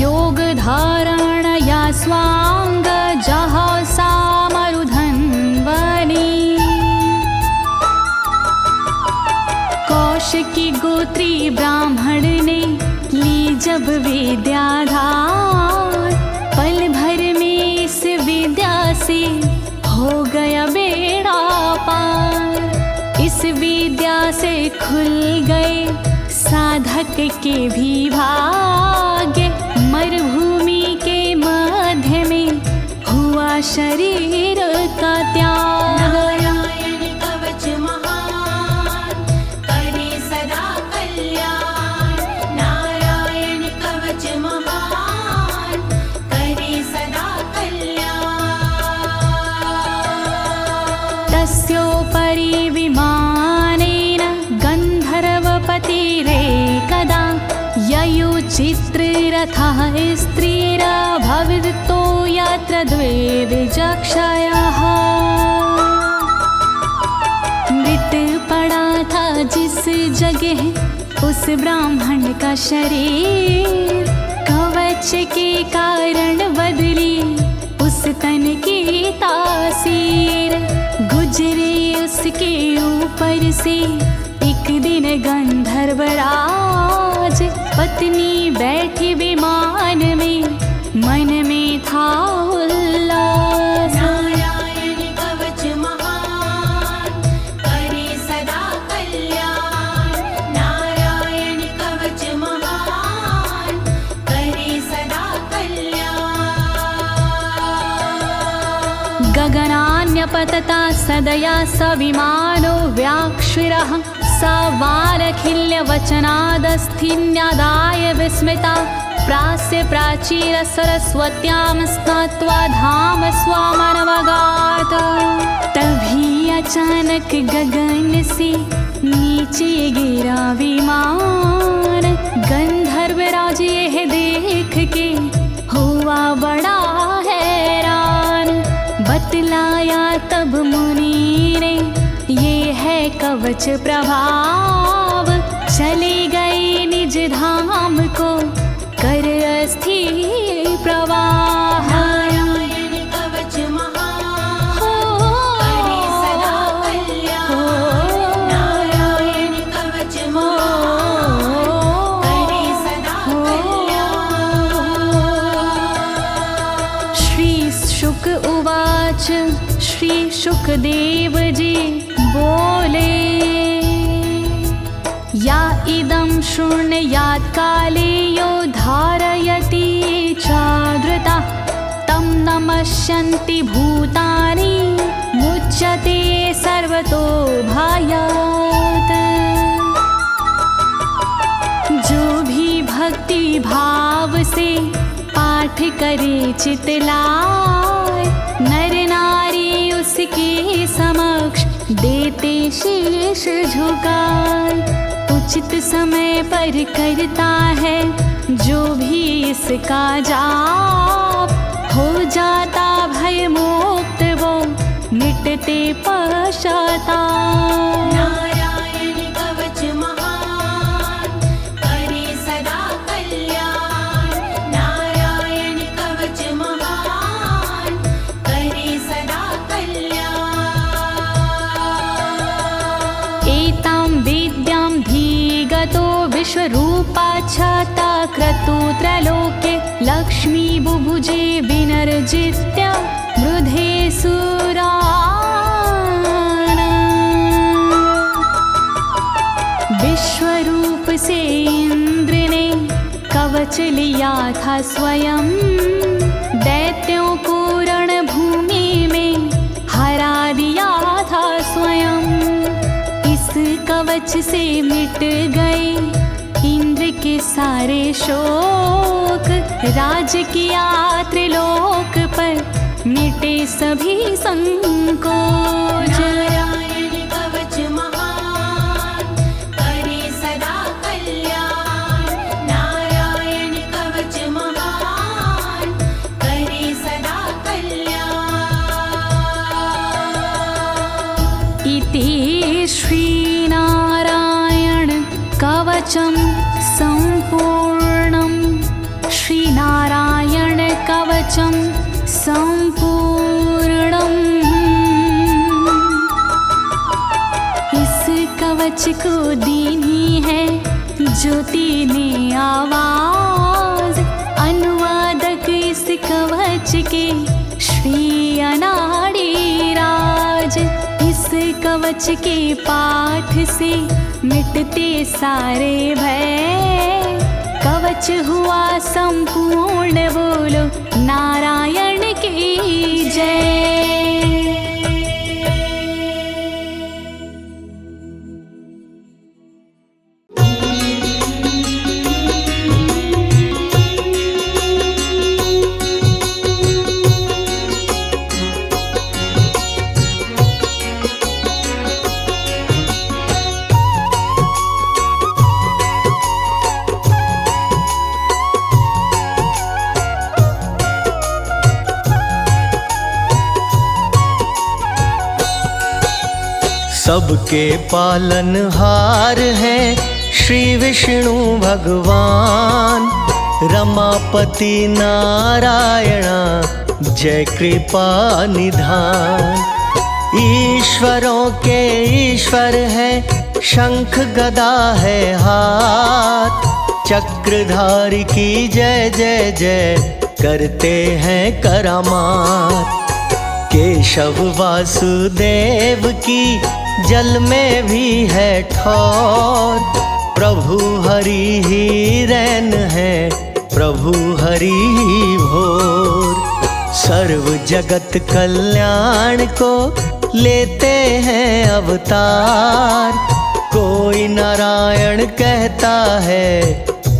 योगधारणया स्वाङ्गजः सामरुधन्वने। कौशिकी गोत्री ब्राह्मण ने ली जब विद्याधार, पल भर में इस विद्या से हो गया बेड़ा पार। इस विद्या से खुल गए साधक के भी भाग्य, मरुभूमि के मध्य में हुआ शरीर का त्याग। नारायण कवच महान करे सदा कल्याण। नारायण कवच महान करे सदा कल्याण। तस्योपरि विमानेन गन्धर्वपतिरेकदा, ययुचित्ररथः स्त्रीरभवितो यत्र द्वे विचक्षयः। मृत पड़ा था जिस जगह उस ब्राह्मण का शरीर, कवच के कारण बदली उस तन की तासीर। गुजरे उसके ऊपर से एक दिन गंधर्वराज, पत्नी बैठी विमान में मन में था उल्लास। नारायण कवच महान करे सदा कल्याण। नारायण कवच महान करे सदा कल्याण। गगनान्यपतता सदया स विमानो व्याक्षिरः, स वालखिल्यवचनादस्थिन्यादाय विस्मिता, प्रास्य प्राचीर सरस्वत्यां स्नात्वा धाम स्वामनवगात। तभी अचानक गगन से नीचे गिरा विमान, गंधर्वराज यह देख के हुआ बड़ा हैरान। बतलाया तब मुनि ने ये है कवच प्रभाव, चले गए निज धाम को कर अस्थिर प्रवाह। नारायण कवच महान करे सदा कल्याण। नारायण कवच महान करे सदा कल्याण। श्री शुक उवाच, श्री शुकदेव जी बोले, या इदं शृणुयात् काले यो धारयति चादृता, तं नमस्यन्ति भूतानि मुच्यते सर्वतो भयात्। जो भी भक्ति भाव से पाठ करे चितलाय, नर नारी उसके समक्ष देते शीश झुकाए। उचित समय पर करता है जो भी इसका जाप, हो जाता भय मोक्ष विश्वरूपा छाता क्रतुत्रलोके लक्ष्मी बुभुजे विनर्जित्य मृधे सुराना। विश्वरूप से इंद्र ने कवच लिया था स्वयं, दैत्यों को रणभूमि में हरा दिया था स्वयं। इस कवच से मिट गए इंद्र के सारे शोक, राज किया त्रिलोक पर मिटे सभी संकोच। नारायण कवच महान करे सदा कल्याण, नारायण कवच महान करे सदा कल्याण। इति श्रीनारायण कवचं सम्पूर्णं, श्रीनारायण कवचं सम्पूर्णम्। इस कवच को दीनी है ज्योति ने आवाज, अनुवादक इस कवच के श्री अनाड़ी राज। इस कवच के पाठ से मिटते सारे भय, कवच हुआ संपूर्ण, बोलो नारायण की जय। सबके पालनहार हैं श्री विष्णु भगवान, रमापति नारायण जय कृपा निधान। ईश्वरों के ईश्वर है, शंख गदा है हाथ, चक्रधारी की जय जय जय करते हैं करामात। केशव वासुदेव की जल में भी है ठौर, प्रभु हरि ही रैन है, प्रभु हरि ही भोर। सर्व जगत कल्याण को लेते हैं अवतार, कोई नारायण कहता है,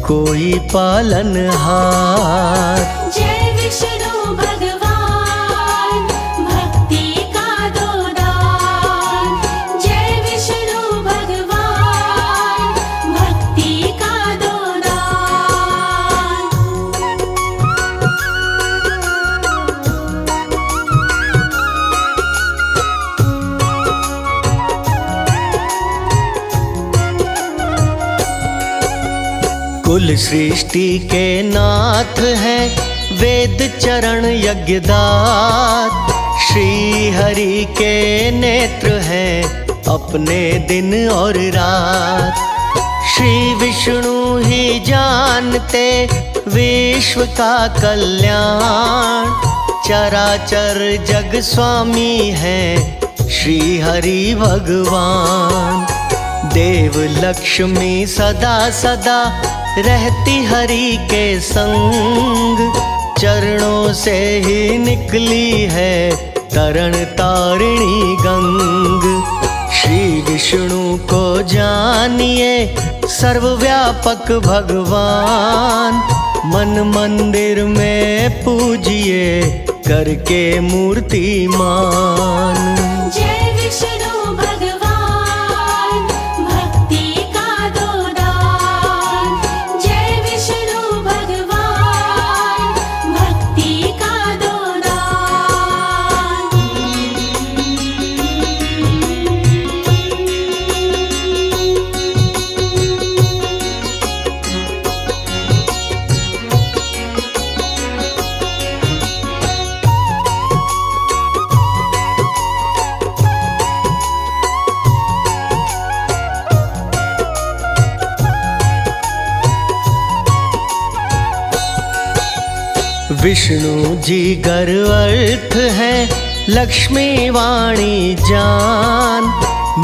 कोई पालनहार। जय विष्णु भगवान भक्ति का दो दान, जय विष्णु भगवान भक्ति का दो दान। कुल सृष्टि के नाथ हैं, वेद चरण यज्ञदात। श्री हरि के नेत्र हैं, अपने दिन और रात। श्री विष्णु ही जानते विश्व का कल्याण, चराचर जग स्वामी हैं श्री हरि भगवान। देव लक्ष्मी सदा सदा रहती हरि के संग, चरणों से ही निकली है तरण तारिणी गंग। श्री विष्णु को जानिए सर्वव्यापक भगवान, मन मंदिर में पूजिए करके मूर्तिमान। जय विष्णु भगवान भक्ति का दो दान, जय विष्णु भगवान भक्ति का दो दान। विष्णु जी गर्वर्थ है, लक्ष्मी वाणी जान।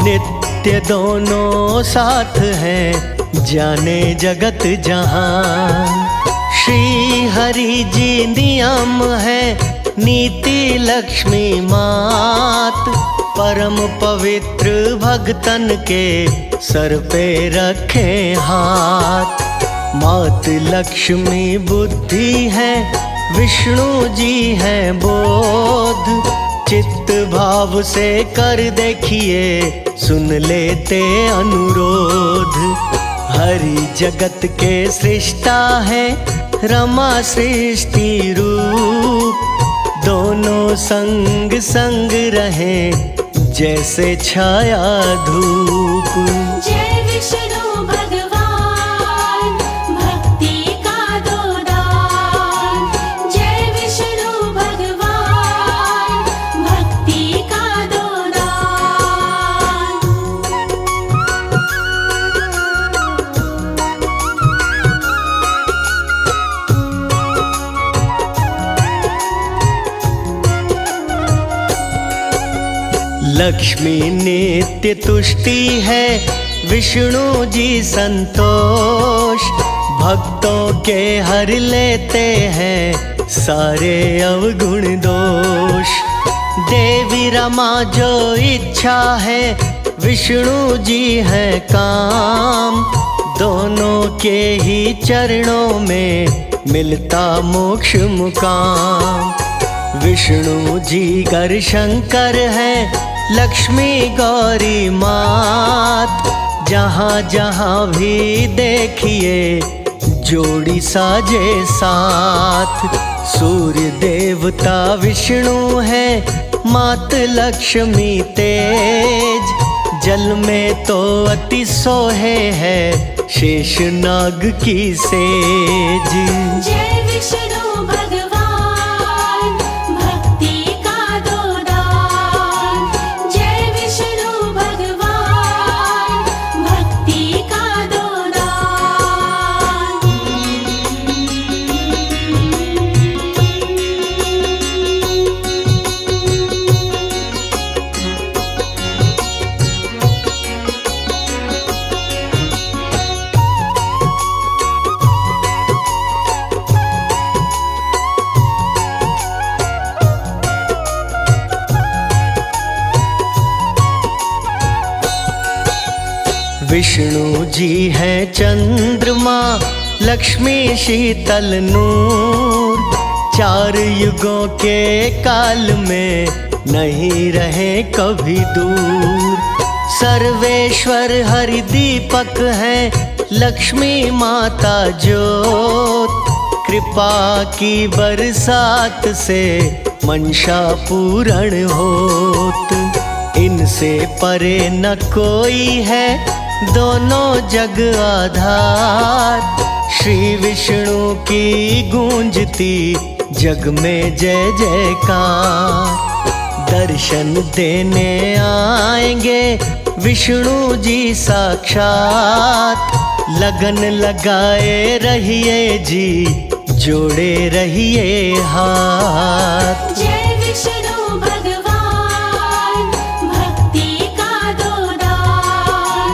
नित्य दोनों साथ हैं, जाने जगत जहान। श्री हरि जी नियम है, नीति लक्ष्मी मात। परम पवित्र भक्तन के सर पे रखे हाथ। मात लक्ष्मी बुद्धि है, विष्णु जी हैं बोध। चित्त भाव से कर देखिए, सुन लेते अनुरोध। हरि जगत के सृष्टा है, रमा सृष्टि रूप। दोनों संग संग रहें, जैसे छाया धूप। जय विष्णु भगवान, भक्ति का दो दान। जय विष्णु भगवान, भक्ति का दो दान। लक्ष्मी नित्य तुष्टि है, विष्णु जी संतोष। भक्तों के हर लेते हैं, सारे अवगुण दोष। देवी रमा जो इच्छा है, विष्णु जी है काम। दोनों के ही चरणों में मिलता मोक्ष मुकाम। विष्णु जी कर शंकर है, लक्ष्मी गौरी मात। जहाँ जहाँ भी देखिए, जोड़ी साजे साथ। सूर्य देवता विष्णु है, मात लक्ष्मी तेज। जल में तो अति सोहे है, शेषनाग की सेज। जय विष्णु भगवान, भक्ति का दो दान। जय विष्णु भगवान, भक्ति का दो दान। विष्णु जी है चंद्रमा, लक्ष्मी शीतल नूर। चार युगों के काल में नहीं रहे कभी दूर। सर्वेश्वर हरि दीपक है, लक्ष्मी माता ज्योत। कृपा की बरसात से मंशा पूर्ण होत। इनसे परे न कोई है, दोनों जग आधार। श्री विष्णु की गूंजती जग में जय जयकार। दर्शन देने आएंगे विष्णु जी साक्षात। लगन लगाए रहिए जी, जोड़े रहिए हाथ। जय विष्णु भगवान, भक्ति का दो दान।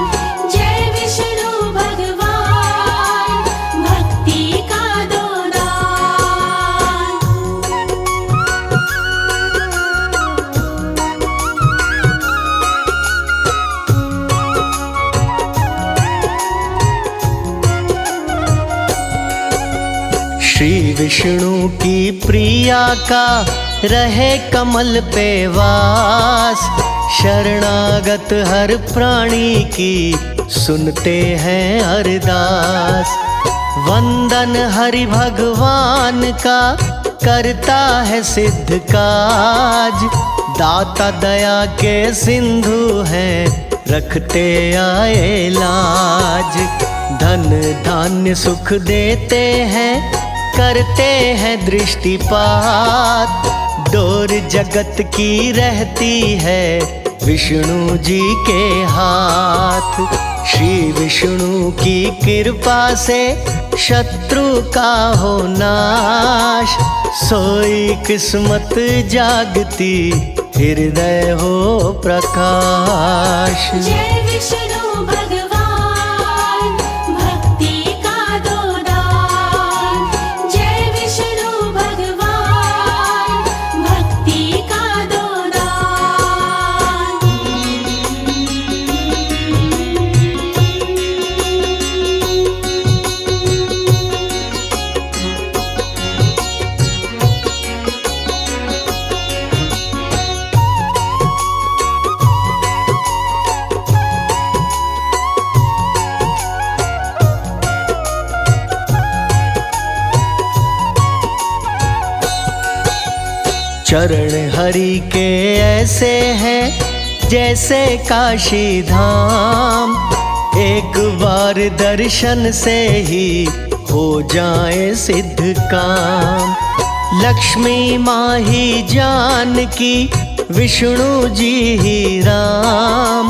जय विष्णु भगवान, भक्ति का दो दान। श्री विष्णु की प्रिया का रहे कमल पे वास। शरणागत हर प्राणी की सुनते हैं अरदास। वंदन हरि भगवान का करता है सिद्ध काज। दाता दया के सिंधु हैं, रखते आए लाज। धन धान्य सुख देते हैं, करते हैं दृष्टिपात। डोर जगत की रहती है, विष्णु जी के हाथ। श्री विष्णु की कृपा से शत्रु का हो नाश, सोई किस्मत जागती हृदय हो प्रकाश। जय विष्णु भगवान भक्ति का दो दान। जय विष्णु भगवान भक्ति का दो दान। चरण हरि के ऐसे हैं जैसे काशी धाम, एक बार दर्शन से ही हो जाए सिद्ध काम। लक्ष्मी माँ ही जानकी, विष्णु जी ही राम,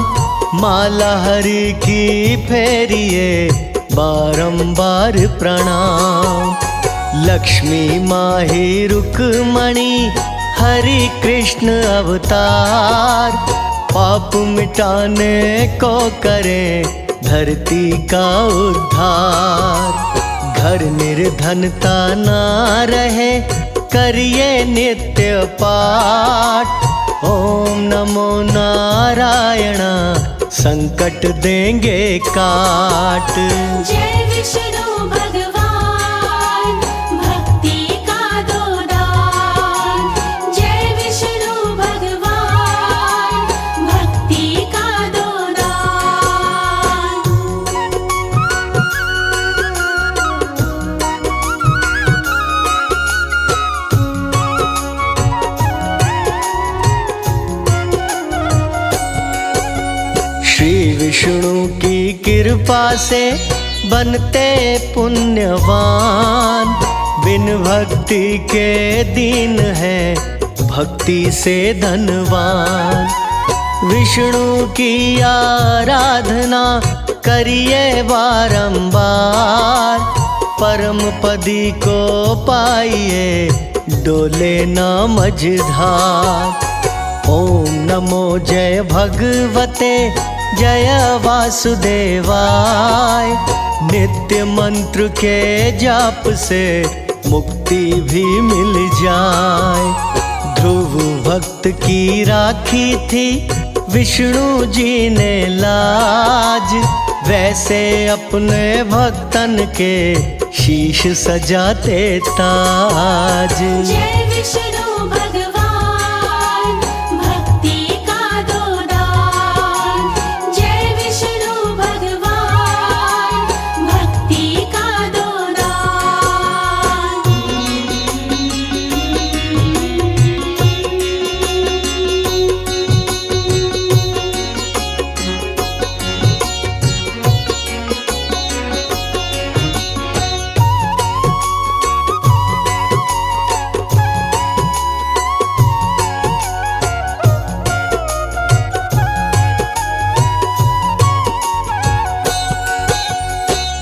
माला हरि की फेरिए बारंबार प्रणाम। लक्ष्मी माँ ही रुक्मणी, हरि कृष्ण अवतार, पाप मिटाने को करे धरती का उद्धार। घर निर्धनता ना रहे करिए नित्य पाठ, ओम नमो नारायण संकट देंगे काट। जय विष्णु भगवान भक्ति का दो दान। जय विष्णु भगवान भक्ति का दो दान। श्री विष्णु की कृपा से बनते पुण्यवान, बिन भक्ति के दीन है भक्ति से धनवान। विष्णु की आराधना करिए बारंबार, परम पदी को पाइए डोले ना मझधार। ओम नमो जय भगवते जय वासुदेवाय, नित्य मंत्र के जाप से मुक्ति भी मिल जाए। ध्रुव भक्त की राखी थी विष्णु जी ने लाज, वैसे अपने भक्तन के शीश सजाते ताज। जय विष्णु भगवान भक्ति का दो दान। जय विष्णु भगवान भक्ति का दो दान।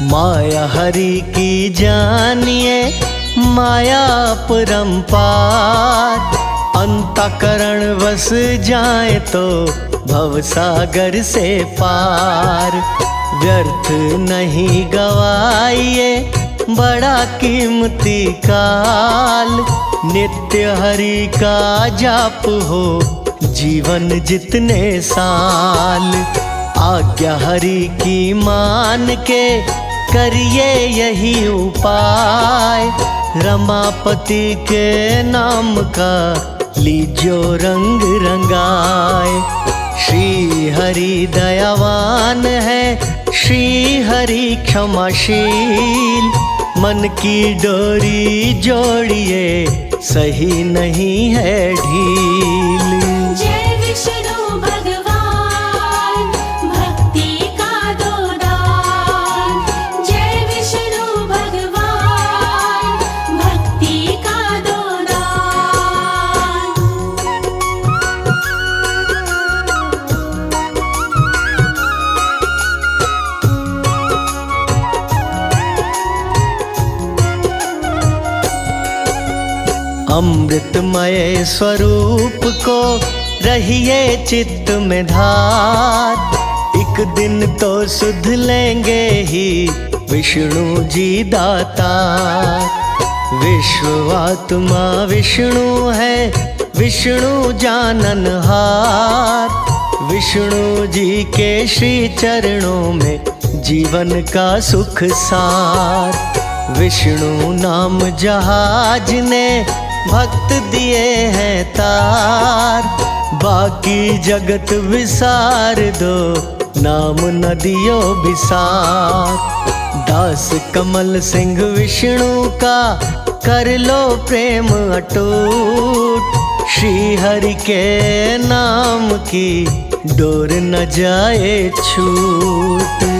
माया हरि की जानिए माया परंपार, अंतःकरण वस जाए तो भवसागर से पार। व्यर्थ नहीं गवाइए बड़ा कीमती काल, नित्य हरि का जाप हो जीवन जितने साल। आज्ञा हरि की मान के करिए यही उपाय, रमापति के नाम का लीजो रंग रंगाए। श्री हरि दयावान है, श्री हरि क्षमाशील, मन की डोरी जोड़िए सही नहीं है ढील। जय विष्णु भगवान भक्ति का दो दान। जय विष्णु भगवान भक्ति का दो दान। अमृतमय स्वरूप को रहिए चित्त में धार। एक दिन तो सुध लेंगे ही विष्णु जी दातार। विश्वात्मा विष्णु है, विष्णु जाननहार। विष्णु जी के श्री चरणों में जीवन का सुख सार। विष्णु नाम जहाज ने भक्त दिए हैं तार। बाकी जगत विसार दो, नाम नदियों बिसार। दास कमल सिंह विष्णु का कर लो प्रेम अटूट। श्री हरि के नाम की डोर न जाए छूट।